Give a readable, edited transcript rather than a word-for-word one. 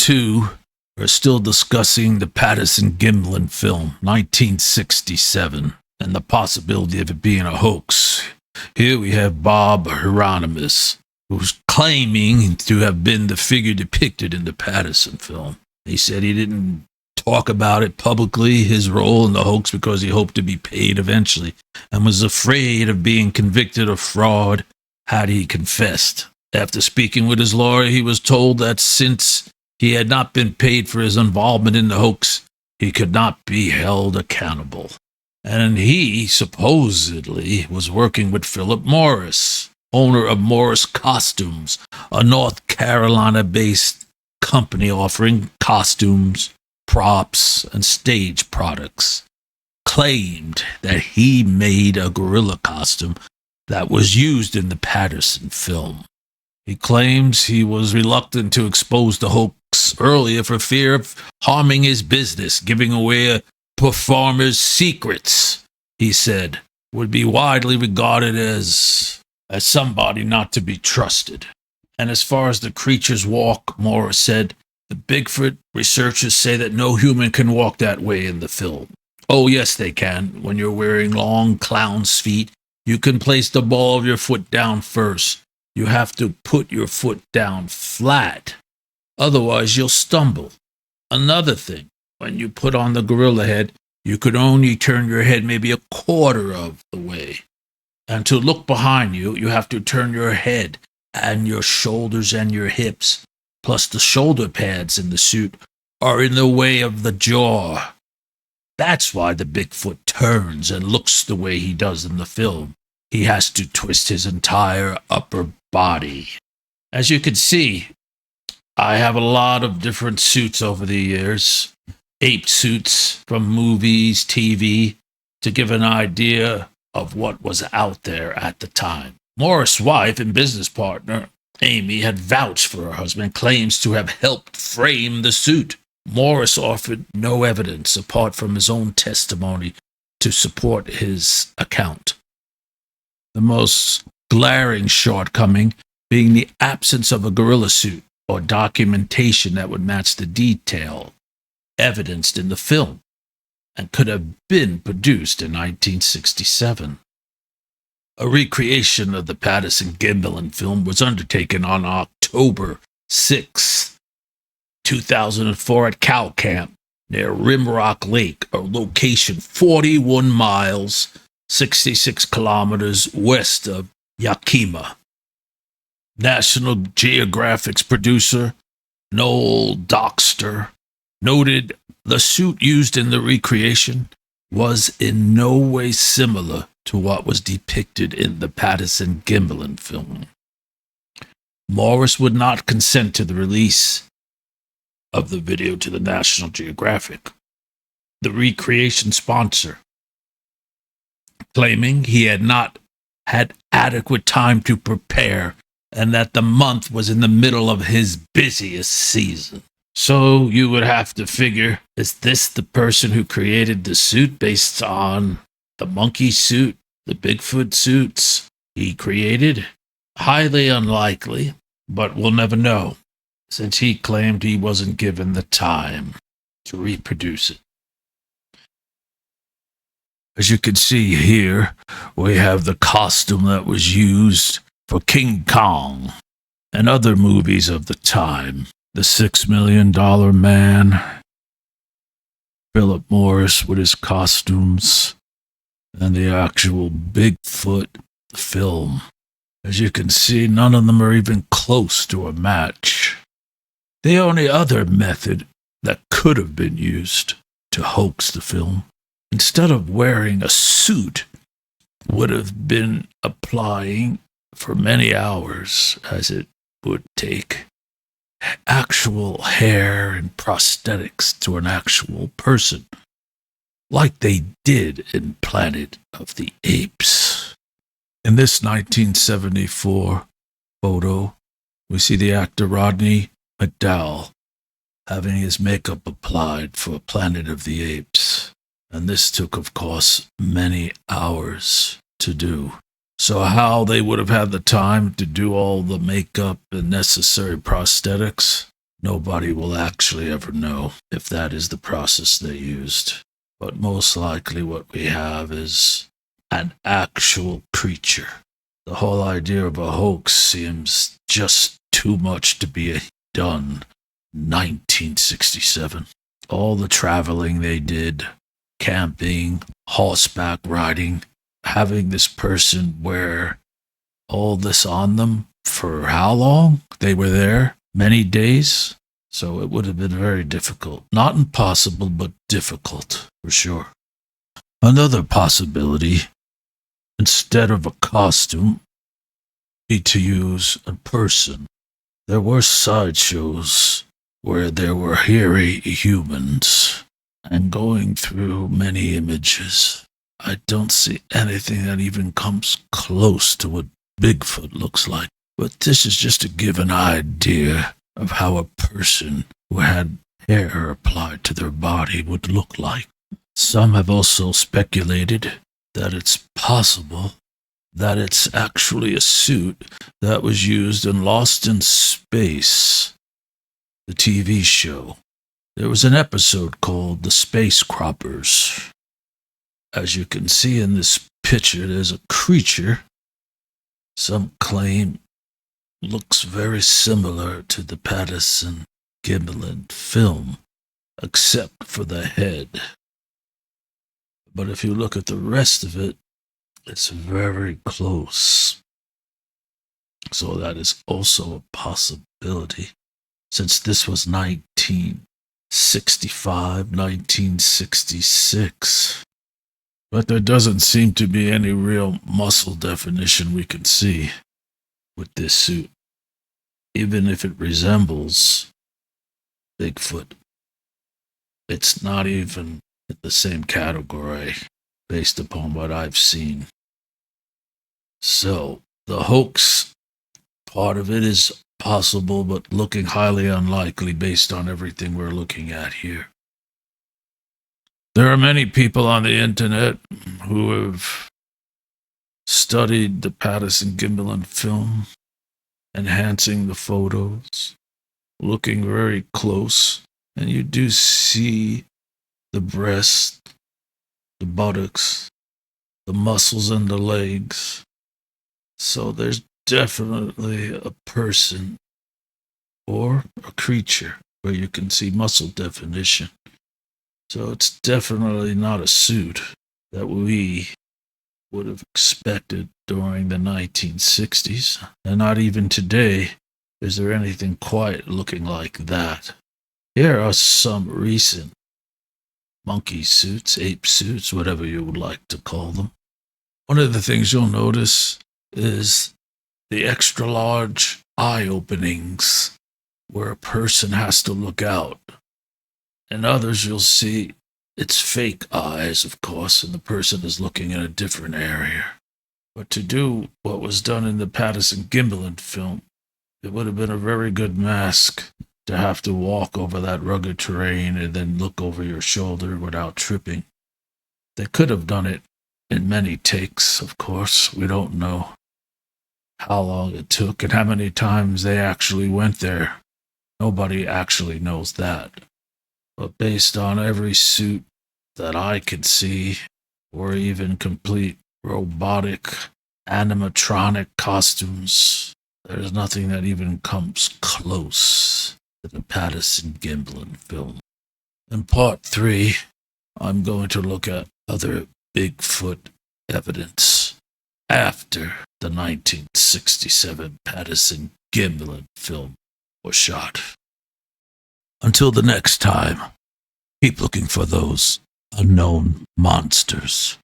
two are still discussing the Patterson Gimlin film, 1967, and the possibility of it being a hoax. Here we have Bob Hieronymus, who's claiming to have been the figure depicted in the Patterson film. He said he didn't talk about it publicly, his role in the hoax, because he hoped to be paid eventually, and was afraid of being convicted of fraud had he confessed. After speaking with his lawyer, he was told that since he had not been paid for his involvement in the hoax, he could not be held accountable. And he supposedly was working with Philip Morris, owner of Morris Costumes, a North Carolina-based company offering costumes, props, and stage products. Claimed that he made a gorilla costume that was used in the Patterson film. He claims he was reluctant to expose the hoax earlier for fear of harming his business, giving away performers' secrets, he said, would be widely regarded as somebody not to be trusted. And as far as the creatures walk, Morris said, the Bigfoot researchers say that no human can walk that way in the film. Oh, yes, they can. When you're wearing long clown's feet, you can place the ball of your foot down first. You have to put your foot down flat. Otherwise, you'll stumble. Another thing, when you put on the gorilla head, you could only turn your head maybe a quarter of the way. And to look behind you, you have to turn your head and your shoulders and your hips, plus the shoulder pads in the suit, are in the way of the jaw. That's why the Bigfoot turns and looks the way he does in the film. He has to twist his entire upper body. As you can see, I have a lot of different suits over the years. Ape suits from movies, TV, to give an idea of what was out there at the time. Morris' wife and business partner, Amy, had vouched for her husband, claims to have helped frame the suit. Morris offered no evidence apart from his own testimony to support his account. The most glaring shortcoming being the absence of a gorilla suit or documentation that would match the detail evidenced in the film and could have been produced in 1967. A recreation of the Patterson Gimlin film was undertaken on October 6, 2004 at Cow Camp near Rimrock Lake, a location 41 miles, 66 kilometers west of Yakima. National Geographic's producer, Noel Dockster, noted the suit used in the recreation was in no way similar to what was depicted in the Patterson Gimlin film. Morris would not consent to the release of the video to the National Geographic, the recreation sponsor, claiming he had not had adequate time to prepare and that the month was in the middle of his busiest season. So you would have to figure, is this the person who created the suit based on the monkey suit, the Bigfoot suits he created? Highly unlikely, but we'll never know, since he claimed he wasn't given the time to reproduce it. As you can see here, we have the costume that was used for King Kong and other movies of the time. The $6 Million Man, Philip Morris with his costumes, and the actual Bigfoot film. As you can see, none of them are even close to a match. The only other method that could have been used to hoax the film, instead of wearing a suit, would have been applying for many hours, as it would take, actual hair and prosthetics to an actual person, like they did in Planet of the Apes. In this 1974 photo, we see the actor Rodney McDowell having his makeup applied for Planet of the Apes, and this took, of course, many hours to do. So how they would have had the time to do all the makeup and necessary prosthetics, Nobody will actually ever know if that is the process they used. But most likely what we have is an actual creature. The whole idea of a hoax seems just too much to be done. 1967. All the traveling they did, camping, horseback riding, having this person wear all this on them for how long? They were there? Many days? So it would have been very difficult. Not impossible, but difficult, for sure. Another possibility, instead of a costume, be to use a person. There were sideshows where there were hairy humans, and going through many images, I don't see anything that even comes close to what Bigfoot looks like. But this is just to give an idea of how a person who had hair applied to their body would look like. Some have also speculated that it's possible that it's actually a suit that was used in Lost in Space, the TV show. There was an episode called The Space Croppers. As you can see in this picture, there's a creature some claim looks very similar to the Patterson Gimlin film, except for the head. But if you look at the rest of it, it's very close. So that is also a possibility. Since this was 1965, 1966. But there doesn't seem to be any real muscle definition we can see with this suit, even if it resembles Bigfoot. It's not even in the same category based upon what I've seen. So, the hoax part of it is possible, but looking highly unlikely based on everything we're looking at here. There are many people on the internet who have studied the Patterson Gimlin film, enhancing the photos, looking very close, and you do see the breast, the buttocks, the muscles in the legs. So there's definitely a person or a creature where you can see muscle definition. So it's definitely not a suit that we would have expected during the 1960s. And not even today is there anything quite looking like that. Here are some recent monkey suits, ape suits, whatever you would like to call them. One of the things you'll notice is the extra large eye openings where a person has to look out. In others, you'll see it's fake eyes, of course, and the person is looking in a different area. But to do what was done in the Patterson Gimlin film, it would have been a very good mask to have to walk over that rugged terrain and then look over your shoulder without tripping. They could have done it in many takes, of course. We don't know how long it took and how many times they actually went there. Nobody actually knows that. But based on every suit that I could see, or even complete robotic animatronic costumes, there's nothing that even comes close to the Patterson Gimlin film. In part 3, I'm going to look at other Bigfoot evidence after the 1967 Patterson Gimlin film was shot. Until the next time, keep looking for those unknown monsters.